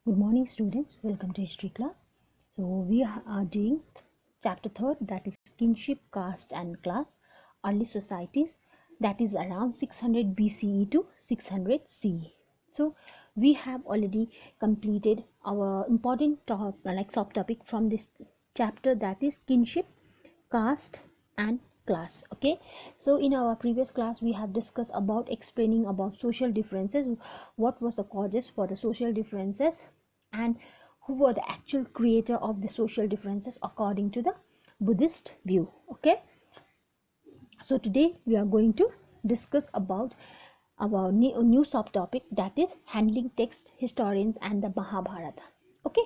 Good morning, students. Welcome to history class. So we are doing chapter 3rd, that is kinship, caste and class, early societies, that is around 600 BCE to 600 CE. So we have already completed our important subtopic from this chapter, that is kinship, caste and class. Okay, so in our previous class we have discussed about explaining about social differences, what was the causes for the social differences, and who were the actual creator of the social differences according to the Buddhist view. Okay, so today we are going to discuss about our new subtopic, that is handling text, historians and the Mahabharata. Okay,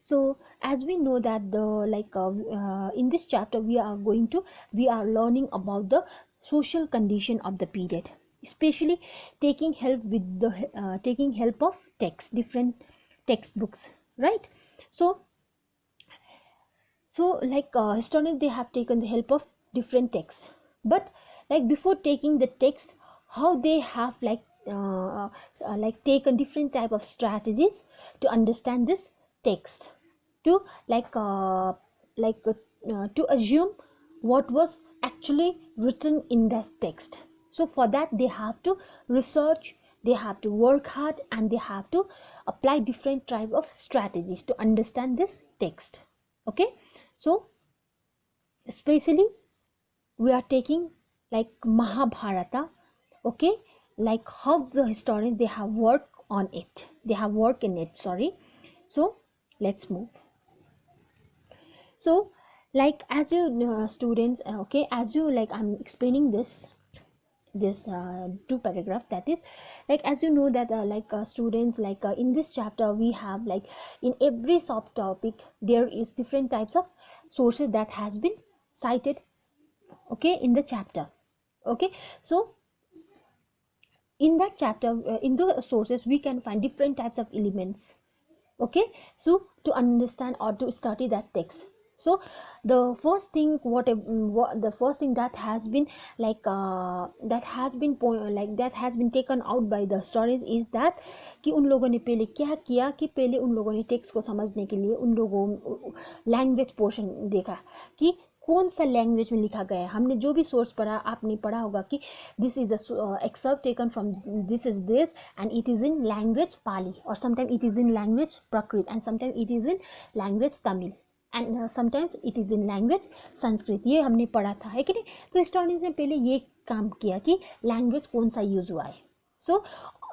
so as we know that the in this chapter we are learning about the social condition of the period, especially taking help with the taking help of text, different textbooks, right? So historians, they have taken the help of different texts, but before taking the text, how they have taken different type of strategies to understand this text, to to assume what was actually written in that text. So for that they have to research, they have to work hard, and they have to apply different type of strategies to understand this text. Okay, so especially we are taking like Mahabharata. Okay, like how the historians, they have worked on it, they have worked in it, sorry. So let's move. So as you students, okay, as you I'm explaining this two paragraph, that is as you know that students, in this chapter we have in every subtopic there is different types of sources that has been cited, okay, in the chapter. Okay, so in that chapter, in the sources we can find different types of elements. Okay, so to understand or to study that text, so the first thing what the first thing that has been that has been taken out by the stories is that कि उन लोगों ने पहले क्या किया कि पहले उन लोगों ने टेक्स्ट को समझने के लिए उन लोगों लैंग्वेज पोर्शन देखा कि कौन सा लैंग्वेज में लिखा गया है. हमने जो भी सोर्स पढ़ा, आपने पढ़ा होगा कि this is excerpt taken from this is this and it is in language Pali, और sometime it is in language Prakrit, and sometime it is in language Tamil, and sometimes it is in language Sanskrit. ये हमने पढ़ा था, है कि नहीं? तो हिस्टोरियंस ने पहले ये काम किया कि लैंग्वेज कौन सा यूज हुआ है. सो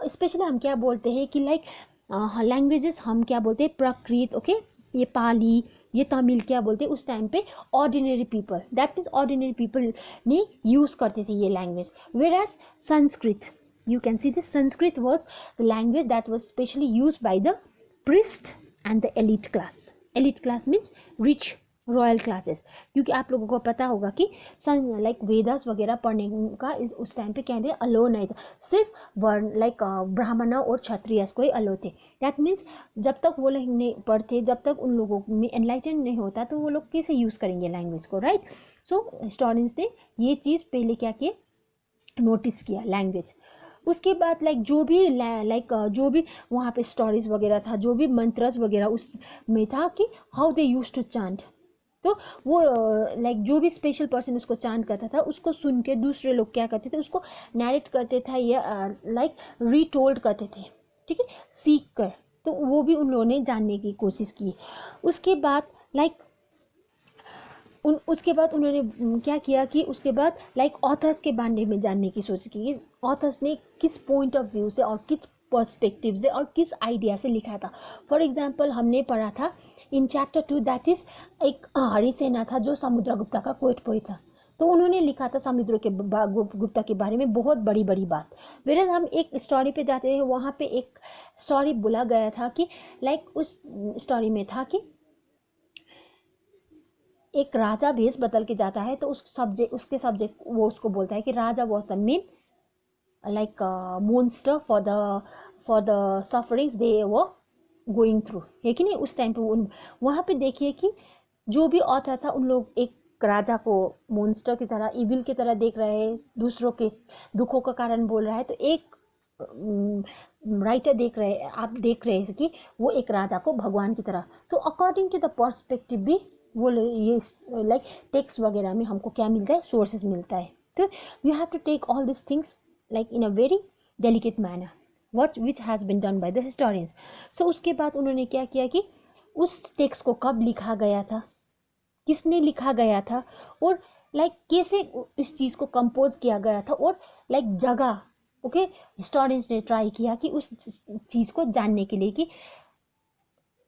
स्पेशली हम क्या बोलते हैं कि लैंग्वेजेस हम क्या बोलते हैं, प्राकृत, ओके, ये पाली, ये तमिल क्या बोलते हैं उस टाइम पे ordinary people, that means ordinary people ने यूज करते थे ये language. Whereas Sanskrit, you can see this Sanskrit was the language that was specially used by the priest and the elite class. Elite class means rich royal classes, क्योंकि आप लोगों को पता होगा कि वेदास वगैरह पढ़ने का इस उस टाइम पे क्या थे, अलो नहीं था, सिर्फ वर्ण ब्राह्मण और क्षत्रिय को ही अलो थे. दैट मीन्स जब तक वो लोग नहीं पढ़ते, जब तक उन लोगों में एनलाइटन नहीं होता, तो वो लोग कैसे यूज़ करेंगे लैंग्वेज को, राइट? सो हिस्टोरियंस ने ये चीज़ पहले क्या किए, नोटिस किया लैंग्वेज. उसके बाद जो भी वहाँ पे स्टोरीज वगैरह था, जो भी मंत्रस वगैरह उसमें था कि how they use to chant, तो वो जो भी स्पेशल पर्सन उसको चांट करता था, उसको सुन के दूसरे लोग क्या करते थे, उसको नैरेट करते थे या रीटोल्ड करते थे, ठीक है, सीख कर. तो वो भी उन लोगों ने जानने की कोशिश की. उसके बाद उसके बाद उन्होंने क्या किया कि उसके बाद ऑथर्स के बारे में जानने की सोच की, ऑथर्स ने किस पॉइंट ऑफ व्यू से और किस पर्सपेक्टिव से और किस आइडिया से लिखा था. फॉर एग्जांपल हमने पढ़ा था इन चैप्टर 2, दैट इज एक हरिसेना था जो समुद्रगुप्ता का पोएट था. तो उन्होंने लिखा था समुद्र के गुप्ता के बारे में बहुत बड़ी बड़ी बात. वेरएज हम एक स्टोरी पे जाते हैं, वहाँ पे एक स्टोरी बोला गया था कि उस स्टोरी में था कि एक राजा भेष बदल के जाता है, तो उसके सब्जेक्ट वो उसको बोलता है कि raja was the main monster for the sufferings they were going through, है कि नहीं? उस टाइम पे वहाँ पे देखिए कि जो भी ऑथर था, उन लोग एक राजा को मोन्स्टर की तरह, इविल की तरह देख रहे हैं, दूसरों के दुखों का कारण बोल रहा है. तो एक राइटर आप देख रहे हैं कि वो एक राजा को भगवान की तरह, तो अकॉर्डिंग टू द पर्सपेक्टिव भी वो ये लाइक टेक्स्ट वगैरह में हमको क्या मिलता है, सोर्सेज मिलता है। तो you have to take all this things like in a very delicate manner what which has been done by the historians. So उसके बाद उन्होंने क्या किया कि उस टेक्स्ट को कब लिखा गया था, किसने लिखा गया था, और लाइक कैसे इस चीज़ को कंपोज किया गया था, और लाइक जगह ओके हिस्टोरियंस ने ट्राई किया कि उस चीज़ को जानने के लिए कि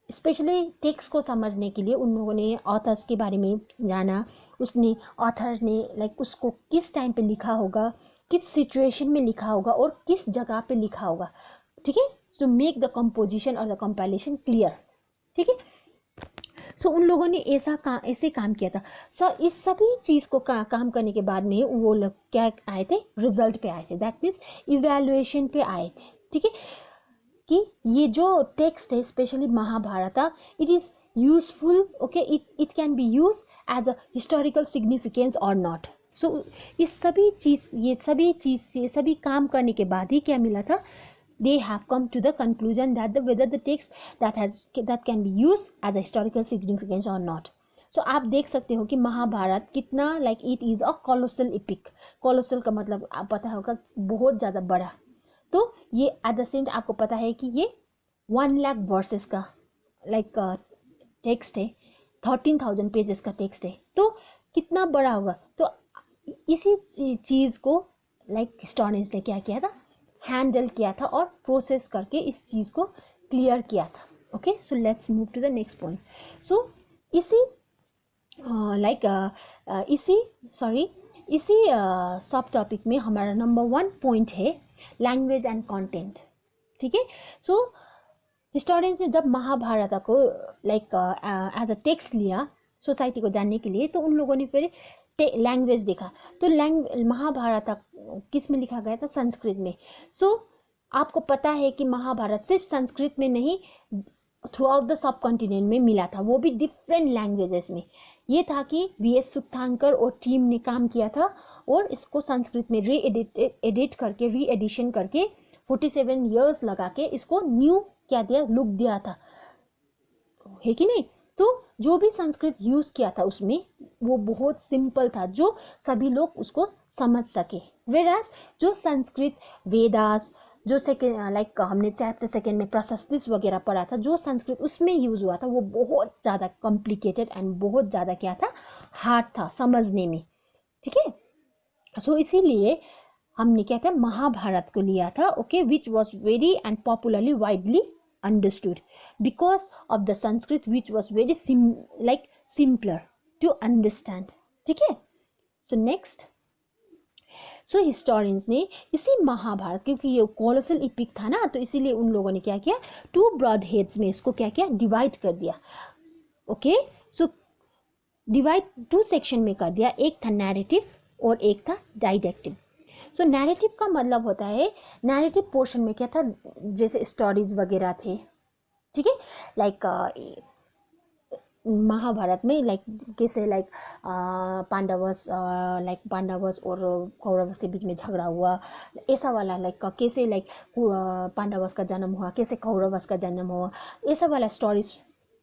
स्पेशली टेक्स्ट को समझने के लिए उन लोगों ने ऑथर्स के बारे में जाना, उसने ऑथर ने लाइक उसको किस टाइम पे लिखा होगा, किस सिचुएशन में लिखा होगा और किस जगह पे लिखा होगा, ठीक है, टू मेक द कंपोजिशन और द कंपाइलेशन क्लियर, ठीक है। सो उन लोगों ने ऐसे काम किया था। इस सभी चीज़ को काम करने के बाद में वो लोग क्या आए थे, रिजल्ट पे आए थे, दैट मीन्स इवैल्यूएशन पे आए थे, ठीक है, कि ये जो टेक्स्ट है specially Mahabharat, it is useful, okay, it can be use as a historical significance और नॉट। सो ये सभी काम करने के बाद ही क्या मिला था, they have come to the conclusion that whether the text that can be used as a historical significance or not. So आप देख सकते हो कि महाभारत कितना like it is a colossal EPIC. Colossal का मतलब आप पता होगा बहुत ज़्यादा बड़ा। तो ये एट द सेम आपको पता है कि ये 1 लाख वर्सेस का लाइक टेक्स्ट है, 13,000 पेजेस का टेक्स्ट है, तो कितना बड़ा होगा। तो इसी चीज़ को लाइक हिस्टोरियंस ने क्या किया था, हैंडल किया था और प्रोसेस करके इस चीज़ को क्लियर किया था। Okay, so let's move to the next point. So इसी इसी सब टॉपिक में हमारा नंबर 1 पॉइंट है लैंग्वेज एंड कंटेंट, ठीक है। सो हिस्टोरियंस ने जब महाभारत को लाइक एज अ टेक्स्ट लिया सोसाइटी को जानने के लिए, तो उन लोगों ने फिर लैंग्वेज देखा। तो महाभारत किस में लिखा गया था, संस्कृत में। सो आपको पता है कि महाभारत सिर्फ संस्कृत में नहीं through out the sub continent में मिला था, वो भी डिफरेंट लैंग्वेजेस में। ये था कि वी.एस. सुक्तांकर और टीम ने काम किया था और इसको संस्कृत में री एडिशन करके 47 ईयर्स लगा के इसको न्यू क्या दिया, लुक दिया था, है कि नहीं। तो जो भी संस्कृत यूज़ किया था उसमें वो बहुत सिंपल था, जो सभी लोग उसको समझ सके। वेराज जो संस्कृत वेदास जो सेकेंड लाइक हमने चैप्टर 2 में प्रशस्तिस वगैरह पढ़ा था, जो संस्कृत उसमें यूज़ हुआ था वो बहुत ज़्यादा कॉम्प्लिकेटेड एंड बहुत ज़्यादा क्या था, हार्ड था समझने में, ठीक है। सो इसीलिए हमने क्या था, महाभारत को लिया था, okay, which was very and popularly widely understood because of the Sanskrit which was very simpler to understand, ठीक है। so next, so historians ने इसी महाभारत, क्योंकि ये कोलोसल इपिक था ना, तो इसीलिए उन लोगों ने क्या किया, 2 ब्रॉड हेड्स में इसको क्या किया, डिवाइड कर दिया, ओके। सो डिवाइड 2 सेक्शन में कर दिया, एक था नैरेटिव और एक था डाइडेक्टिव। सो नैरेटिव का मतलब होता है, नैरेटिव पोर्शन में क्या था, जैसे स्टोरीज वगैरह थे, ठीक है, लाइक महाभारत में लाइक कैसे लाइक पांडवस और कौरवस के बीच में झगड़ा हुआ, ऐसा वाला लाइक कैसे लाइक पांडवस का जन्म हुआ, कैसे कौरवस का जन्म हुआ, ऐसा वाला स्टोरीज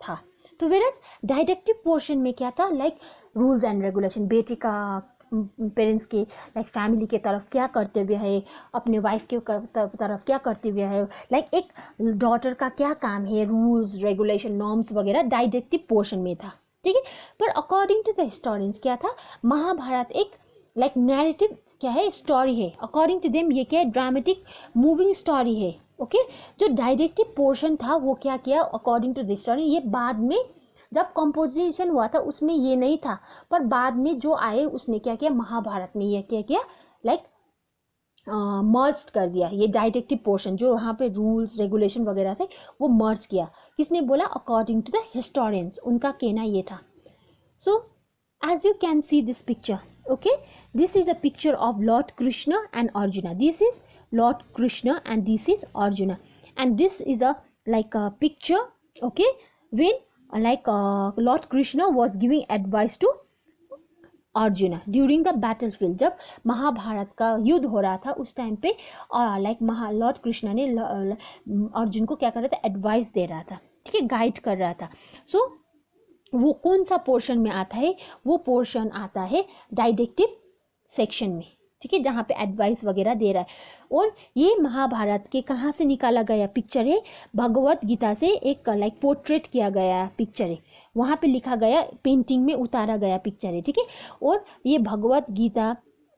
था। तो वेरस डाइडेक्टिव पोर्शन में क्या था, लाइक रूल्स एंड रेगुलेशन, बेटे का पेरेंट्स के लाइक फैमिली के तरफ क्या कर्तव्य है, अपने वाइफ के तरफ क्या कर्तव्य है, लाइक एक डॉटर का क्या काम है, रूल्स रेगुलेशन नॉर्म्स वगैरह डाइडेक्टिव पोर्शन में था, ठीक है। पर अकॉर्डिंग टू द हिस्टोरियंस क्या था, महाभारत एक लाइक नैरेटिव क्या है, स्टोरी है। अकॉर्डिंग टू देम ये क्या है, ड्रामेटिक मूविंग स्टोरी है, ओके। जो डाइडेक्टिव पोर्शन था वो क्या किया, अकॉर्डिंग टू द स्टोरी, ये बाद में जब कंपोजिशन हुआ था उसमें ये नहीं था, पर बाद में जो आए उसने क्या किया, महाभारत में ये क्या किया, लाइक मर्ज कर दिया, ये डाइडेक्टिव पोर्शन जो यहाँ पे रूल्स रेगुलेशन वगैरह थे वो मर्ज किया। किसने बोला, अकॉर्डिंग टू द हिस्टोरियंस, उनका कहना ये था। So as you can see this picture, okay, this is a picture of Lord Krishna and Arjuna. This is Lord Krishna and this is Arjuna, and this is a like a picture, okay, when like Lord Krishna was giving advice to Arjun during the battle field, जब महाभारत का युद्ध हो रहा था उस time पे like Lord Krishna ने अर्जुन को क्या कर रहा था, एडवाइस दे रहा था, ठीक है, गाइड कर रहा था। सो वो कौन सा पोर्शन में आता है, वो पोर्शन आता है डाइडेक्टिव सेक्शन में, ठीक है, जहाँ पे एडवाइस वगैरह दे रहा है। और ये महाभारत के कहाँ से निकाला गया पिक्चर है, भगवत गीता से एक लाइक पोर्ट्रेट किया गया पिक्चर है, वहाँ पे लिखा गया, पेंटिंग में उतारा गया पिक्चर है, ठीक है। और ये भगवत गीता,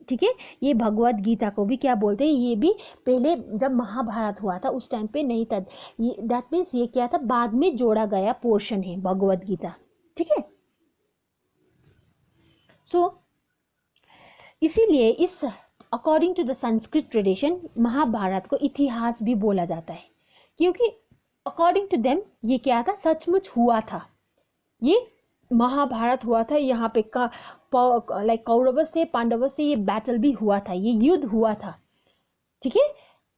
ठीक है, ये भगवत गीता को भी क्या बोलते हैं, ये भी पहले जब महाभारत हुआ था उस टाइम पे नहीं था, ये दैट मीन्स ये क्या था, बाद में जोड़ा गया पोर्शन है भगवत गीता, ठीक है। सो इसीलिए इस according to the Sanskrit tradition Mahabharat को इतिहास भी बोला जाता है, क्योंकि अकॉर्डिंग टू देम ये क्या था, सचमुच हुआ था, ये महाभारत हुआ था, यहाँ पे लाइक कौरवस थे, पांडवस थे, ये बैटल भी हुआ था, ये युद्ध हुआ था, ठीक है।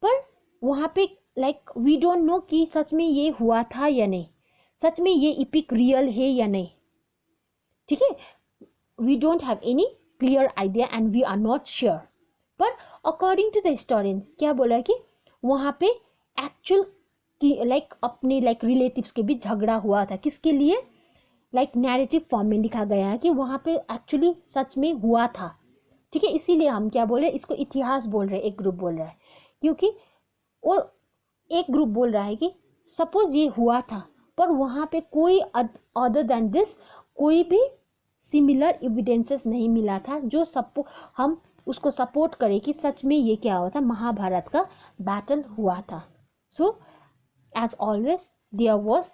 पर वहाँ पे लाइक वी डोंट नो कि सच में ये हुआ था या नहीं, सच में ये इपिक रियल है या नहीं, ठीक है, we don't have any clear idea and we are not sure. पर अकॉर्डिंग टू द हिस्टोरियंस क्या बोला है कि वहाँ पे एक्चुअल की लाइक अपने लाइक रिलेटिव्स के बीच झगड़ा हुआ था, किसके लिए, लाइक नैरेटिव फॉर्म में लिखा गया है कि वहाँ पे एक्चुअली सच में हुआ था, ठीक है। इसीलिए हम क्या बोल रहे हैं, इसको इतिहास बोल रहे हैं, एक ग्रुप बोल रहा है, क्योंकि और एक ग्रुप बोल रहा है कि सपोज ये हुआ था पर वहाँ पे कोई अदर देन दिस कोई भी सिमिलर एविडेंसेस नहीं मिला था जो हम उसको सपोर्ट करें कि सच में ये क्या हुआ था, महाभारत का बैटल हुआ था। So as always there was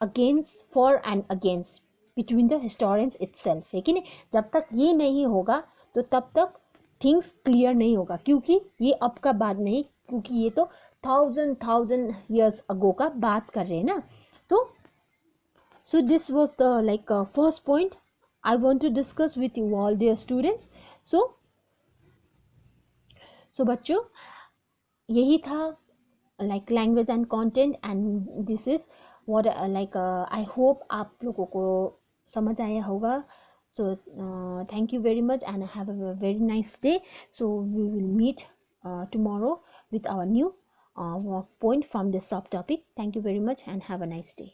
against for and against between the historians itself, है कि नहीं। जब तक ये नहीं होगा तो तब तक थिंग्स क्लियर नहीं होगा, क्योंकि ये अब का बात नहीं, क्योंकि ये तो थाउजेंड ईयर्स अगो का बात कर रहे हैं ना। तो so this was the like first point I want to discuss with you all dear students. So बच्चों यही था like language and content and this is what like I hope आप लोगों को समझ आया होगा. So thank you very much and have a very nice day. So we will meet tomorrow with our new point from this subtopic. Thank you very much and have a nice day.